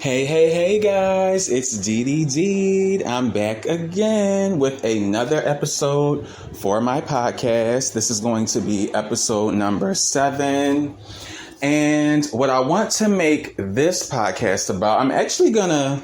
Hey guys, it's DDD. I'm back again with another episode for my podcast. This is going to be episode number 7. And what I want to make this podcast about, I'm actually going to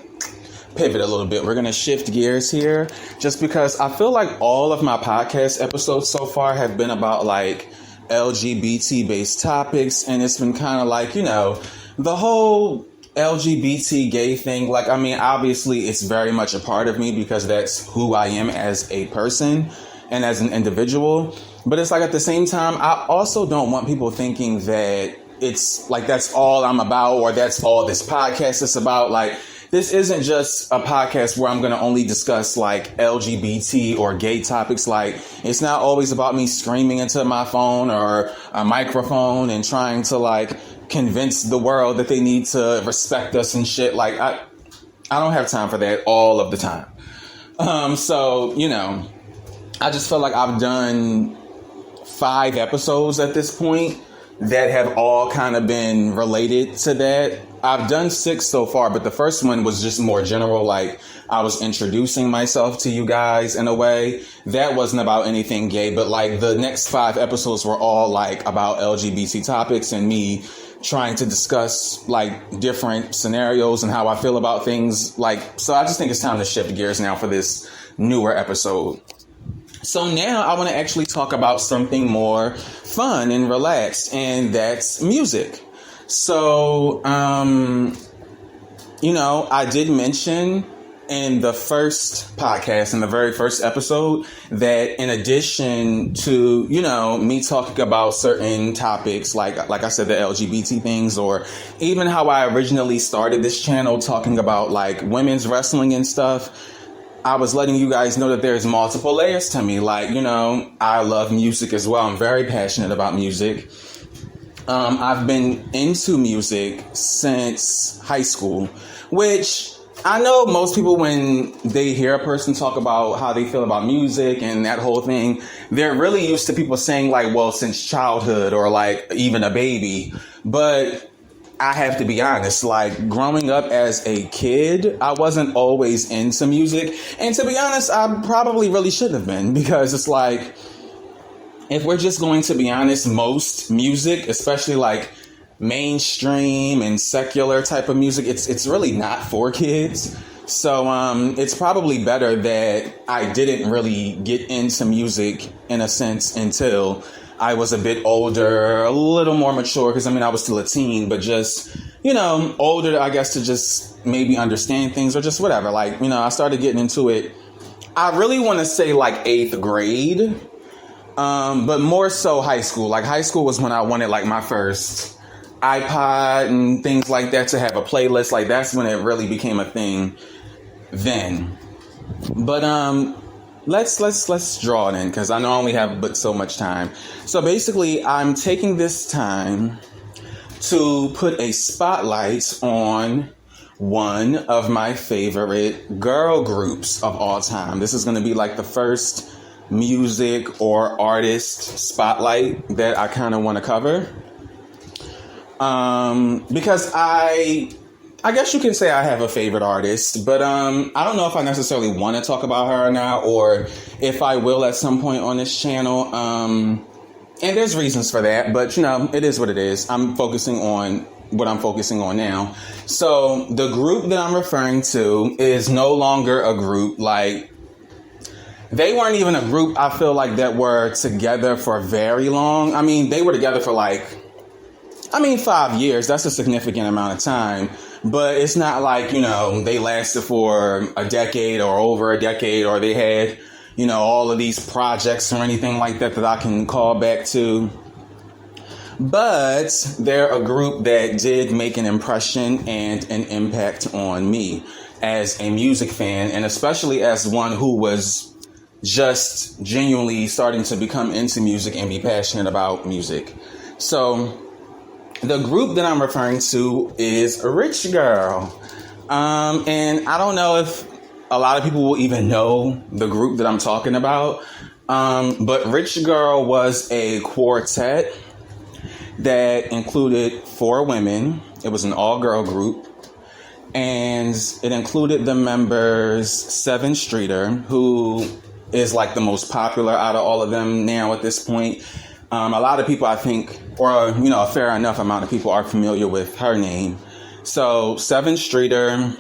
pivot a little bit. We're going to shift gears here just because I feel like all of my podcast episodes so far have been about like LGBT based topics. And it's been kind of like, the whole LGBT gay thing, obviously it's very much a part of me because that's who I am as a person and as an individual. But it's like at the same time, I also don't want people thinking that it's like that's all I'm about or that's all this podcast is about. Like, this isn't just a podcast where I'm going to only discuss like LGBT or gay topics. Like, it's not always about me screaming into my phone or a microphone and trying to like convince the world that they need to respect us and shit. Like, I don't have time for that all of the time. I just feel like I've done 5 episodes at this point that have all kind of been related to that. I've done 6 so far, but the first one was just more general. Like, I was introducing myself to you guys in a way that wasn't about anything gay, but like the next 5 episodes were all like about LGBT topics and me trying to discuss like different scenarios and how I feel about things. So I just think it's time to shift gears now for this newer episode. So now I want to actually talk about something more fun and relaxed, and that's music. So, I did mention in the first podcast, in the very first episode, that in addition to, me talking about certain topics, like I said, the LGBT things, or even how I originally started this channel talking about like women's wrestling and stuff, I was letting you guys know that there's multiple layers to me. Like, I love music as well. I'm very passionate about music. I've been into music since high school, which I know most people, when they hear a person talk about how they feel about music and that whole thing, they're really used to people saying like, well, since childhood or like even a baby. But I have to be honest, like growing up as a kid, I wasn't always into music. And to be honest, I probably really shouldn't have been, because it's like, if we're just going to be honest, most music, especially like mainstream and secular type of music, it's really not for kids. So it's probably better that I didn't really get into music in a sense until I was a bit older, a little more mature, because I was still a teen, but just, older, I guess, to just maybe understand things or just whatever. Like, I started getting into it. I really want to say like 8th grade, but more so high school. Like, high school was when I wanted like my first iPod and things like that, to have a playlist. Like, that's when it really became a thing then. But let's draw it in, because I know I only have but so much time. So basically, I'm taking this time to put a spotlight on one of my favorite girl groups of all time. This is going to be like the first music or artist spotlight that I kind of want to cover. Because I guess you can say I have a favorite artist, but I don't know if I necessarily want to talk about her or not, or if I will at some point on this channel. And there's reasons for that, but it is what it is. I'm focusing on what I'm focusing on now. So the group that I'm referring to is no longer a group. Like, they weren't even a group, I feel like, that were together for very long. They were together for 5 years. That's a significant amount of time. But it's not like, they lasted for a decade or over a decade, or they had, all of these projects or anything like that I can call back to. But they're a group that did make an impression and an impact on me as a music fan, and especially as one who was just genuinely starting to become into music and be passionate about music. So the group that I'm referring to is RichGirl. And I don't know if a lot of people will even know the group that I'm talking about. But RichGirl was a quartet that included 4 women. It was an all-girl group. And it included the members Seven Streeter, who is like the most popular out of all of them now at this point. A lot of people, I think, or, a fair enough amount of people are familiar with her name. So Seven Streeter,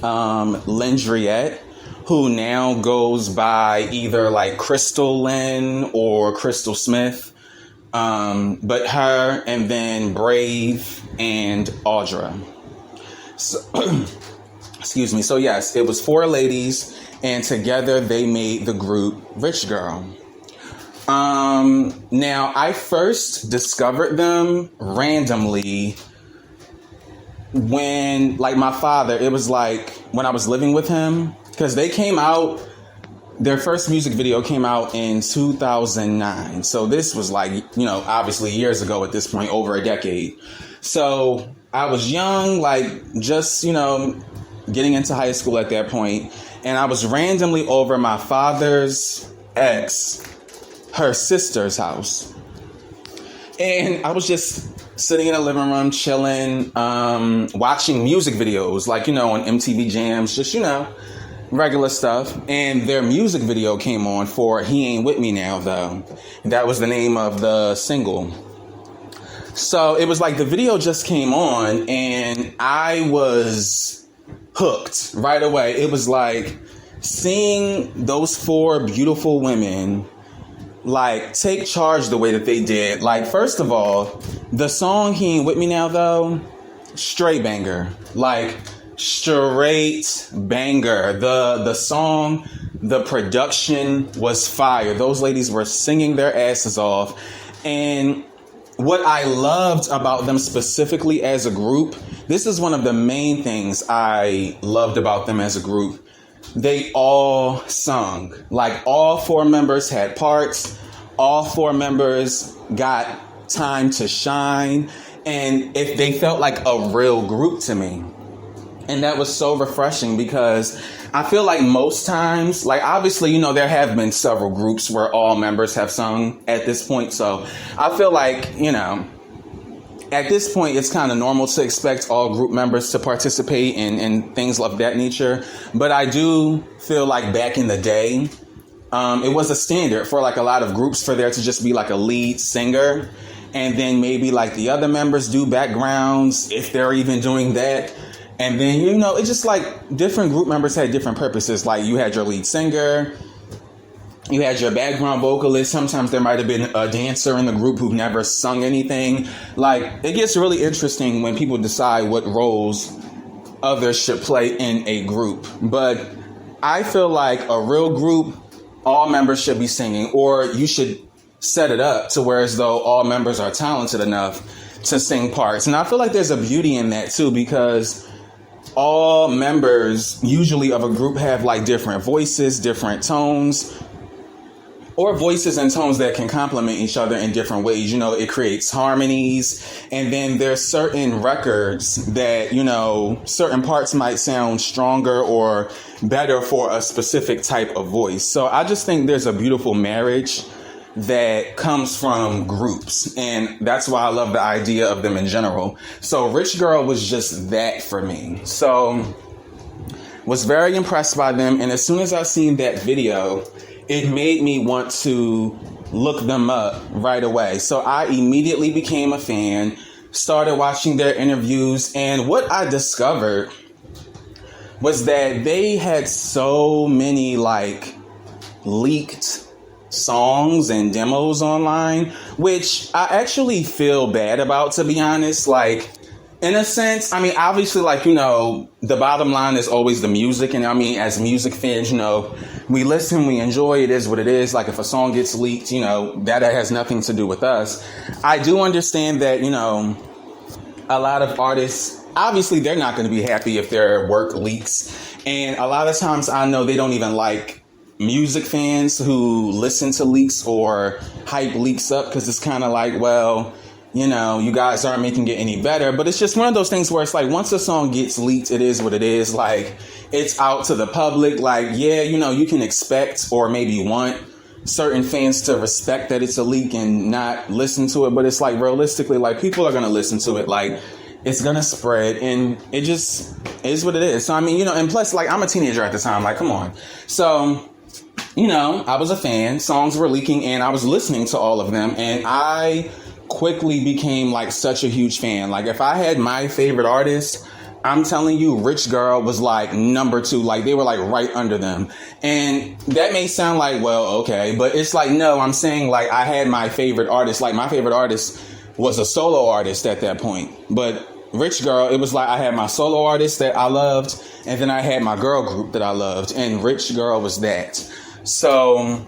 Lindriette, who now goes by either like Crystal Lynn or Crystal Smith. But her, and then Brave and Audra. So, excuse me. So yes, it was 4 ladies, and together they made the group RichGirl. Now I first discovered them randomly when, like, my father, it was like when I was living with him, because they came out, their first music video came out in 2009. So this was like, obviously years ago at this point, over a decade. So I was young, like just, getting into high school at that point. And I was randomly over my father's ex, her sister's house. And I was just sitting in the living room, chilling, watching music videos, like, on MTV Jams, just, regular stuff. And their music video came on for He Ain't With Me Now, though. That was the name of the single. So it was like the video just came on and I was hooked right away. It was like seeing those 4 beautiful women like take charge the way that they did. Like, first of all, the song He Ain't With Me Now, though, straight banger. Like, straight banger. The song, the production was fire. Those ladies were singing their asses off. And what I loved about them specifically as a group, this is one of the main things I loved about them as a group. They all sung. Like, all 4 members had parts. All 4 members got time to shine. And if they felt like a real group to me. And that was so refreshing, because I feel like most times, like, obviously, there have been several groups where all members have sung at this point. So I feel like, at this point, it's kind of normal to expect all group members to participate in things of that nature. But I do feel like back in the day, it was a standard for like a lot of groups for there to just be like a lead singer. And then maybe like the other members do backgrounds, if they're even doing that. And then, it's just like different group members had different purposes. Like, you had your lead singer, you had your background vocalist. Sometimes there might have been a dancer in the group who never sung anything. Like, it gets really interesting when people decide what roles others should play in a group. But I feel like a real group, all members should be singing, or you should set it up to where as though all members are talented enough to sing parts. And I feel like there's a beauty in that too, because all members usually of a group have like different voices, different tones, or voices and tones that can complement each other in different ways. It creates harmonies. And then there's certain records that, certain parts might sound stronger or better for a specific type of voice. So I just think there's a beautiful marriage that comes from groups. And that's why I love the idea of them in general. So RichGirl was just that for me. So was very impressed by them. And as soon as I seen that video, it made me want to look them up right away. So I immediately became a fan, started watching their interviews. And what I discovered was that they had so many like leaked songs and demos online, which I actually feel bad about, to be honest. Like, in a sense, I mean, obviously, like, the bottom line is always the music. And I mean, as music fans, we listen, we enjoy, it is what it is. Like, if a song gets leaked, that has nothing to do with us. I do understand that, a lot of artists, obviously, they're not going to be happy if their work leaks. And a lot of times I know they don't even like music fans who listen to leaks or hype leaks up, because it's kind of like, well, you guys aren't making it any better. But it's just one of those things where it's like, once a song gets leaked, it is what it is. Like, it's out to the public. Like, yeah, you can expect or maybe want certain fans to respect that it's a leak and not listen to it. But it's like, realistically, like, people are going to listen to it. Like, it's gonna spread, and it just is what it is. So I mean, and plus, like, I'm a teenager at the time, like, come on. So, I was a fan, songs were leaking, and I was listening to all of them, and I quickly became like such a huge fan. Like, if I had my favorite artist, I'm telling you, RichGirl was like number 2. Like, they were like right under them. And that may sound like, well, okay, but it's like, no, I'm saying, like, I had my favorite artist. Like, my favorite artist was a solo artist at that point. But RichGirl, it was like I had my solo artist that I loved, and then I had my girl group that I loved, and RichGirl was that. So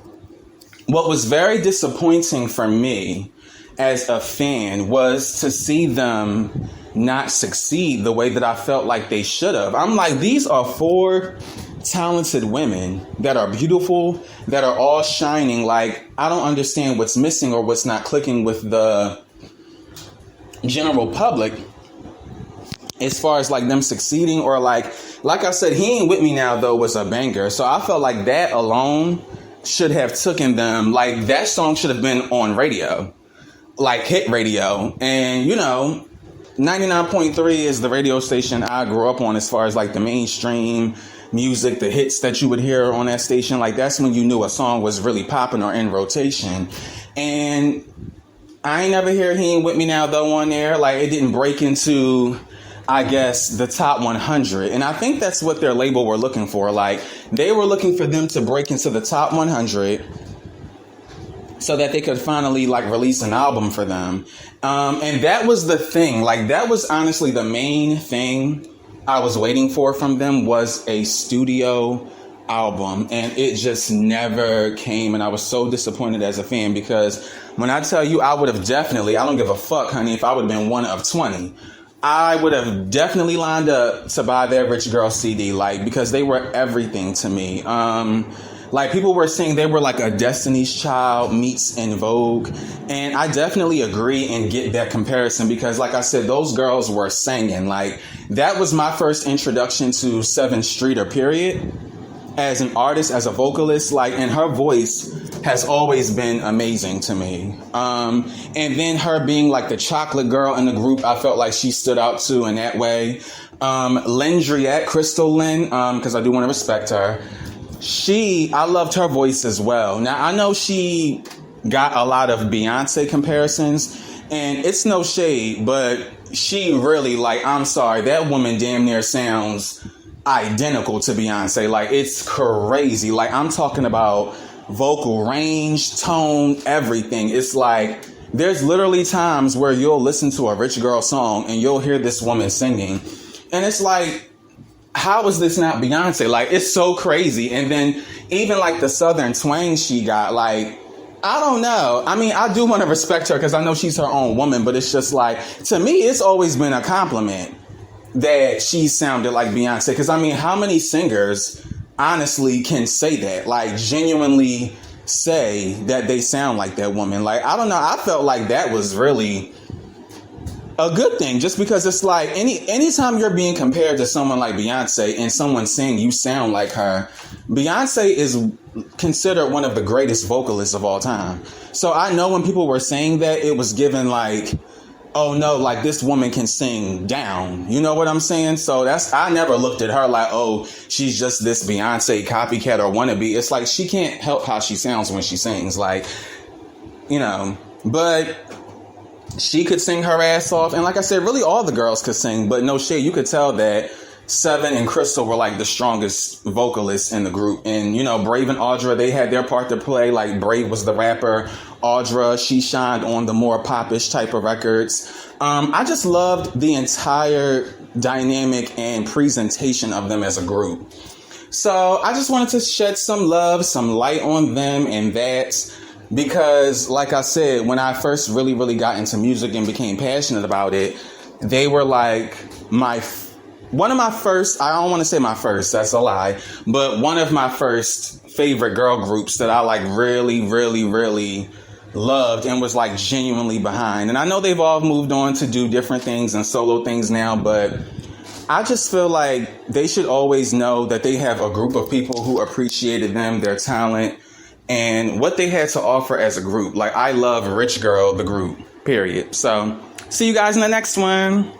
what was very disappointing for me as a fan was to see them not succeed the way that I felt like they should have. I'm like, these are 4 talented women that are beautiful, that are all shining. Like, I don't understand what's missing or what's not clicking with the general public as far as like them succeeding, or like I said, He Ain't With Me Now though was a banger. So I felt like that alone should have taken them, like, that song should have been on radio, like hit radio. And 99.3 is the radio station I grew up on as far as like the mainstream music, the hits that you would hear on that station. Like, that's when you knew a song was really popping or in rotation. And I ain't never hear He Ain't With Me Now though on there. Like, it didn't break into, I guess, the top 100. And I think that's what their label were looking for. Like, they were looking for them to break into the top 100 so that they could finally like release an album for them. And that was the thing. Like, that was honestly the main thing I was waiting for from them, was a studio album. And it just never came. And I was so disappointed as a fan, because when I tell you, I would have definitely, I don't give a fuck, honey, if I would have been one of 20. I would have definitely lined up to buy their RichGirl CD, like, because they were everything to me. Like, people were saying they were like a Destiny's Child meets En Vogue. And I definitely agree and get that comparison, because like I said, those girls were singing. Like, that was my first introduction to 7th Streeter, period, as an artist, as a vocalist. Like, and her voice has always been amazing to me. And then her being like the chocolate girl in the group, I felt like she stood out too in that way. Lindriette, Crystal Lynn, because I do want to respect her. I loved her voice as well. Now, I know she got a lot of Beyonce comparisons, and it's no shade, but she really, like, I'm sorry, that woman damn near sounds identical to Beyonce. Like, it's crazy. Like, I'm talking about vocal range, tone, everything. It's like, there's literally times where you'll listen to a RichGirl song and you'll hear this woman singing, and it's like, how is this not Beyonce? Like, it's so crazy. And then even like the Southern twang she got, like, I don't know. I mean, I do want to respect her because I know she's her own woman, but it's just like, to me, it's always been a compliment that she sounded like Beyonce. Because I mean, how many singers honestly can say that? Like, genuinely say that they sound like that woman? Like, I don't know. I felt like that was really a good thing, just because it's like anytime you're being compared to someone like Beyonce and someone saying you sound like her, Beyonce is considered one of the greatest vocalists of all time. So I know when people were saying that, it was given like, oh no, like, this woman can sing down. You know what I'm saying? So I never looked at her like, oh, she's just this Beyonce copycat or wannabe. It's like, she can't help how she sounds when she sings, like, but she could sing her ass off. And like I said, really all the girls could sing, but no shade, you could tell that Seven and Crystal were like the strongest vocalists in the group. And, Brave and Audra, they had their part to play. Like, Brave was the rapper. Audra, she shined on the more popish type of records. I just loved the entire dynamic and presentation of them as a group. So I just wanted to shed some love, some light on them and that. Because, like I said, when I first really, really got into music and became passionate about it, they were like one of my first, I don't want to say my first, that's a lie, but one of my first favorite girl groups that I like really, really, really loved and was like genuinely behind. And I know they've all moved on to do different things and solo things now, but I just feel like they should always know that they have a group of people who appreciated them, their talent, and what they had to offer as a group. Like, I love RichGirl, the group, period. So, see you guys in the next one.